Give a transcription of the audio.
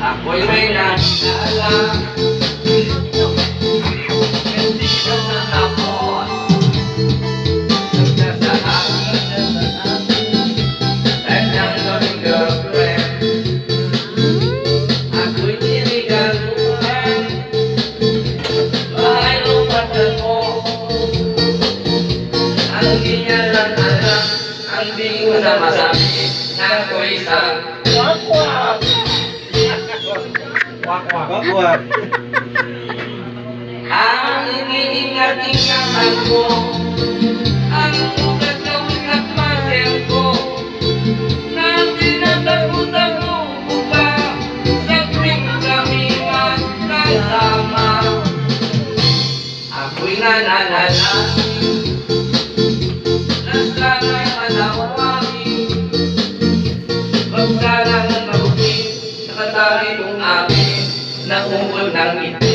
Ako'y may nakilala. Bendito na ako. Nagsasabi kanyang loving girlfriend. Ako'y tinigaluhan. Bahay lupat ako. Ang di niya lang alam. Ang di ko na masabi na ako'y isang wakwak. Wakwak. Ang iniingat-ingatan ko, ang ugat na ugat masel ko, na tinatakutan ko ba sa tuwing kami magkasama. Ako'y nanalala na sana'y manawawin, wag sanang mabuti sa katari kong amin na ungol ng ito.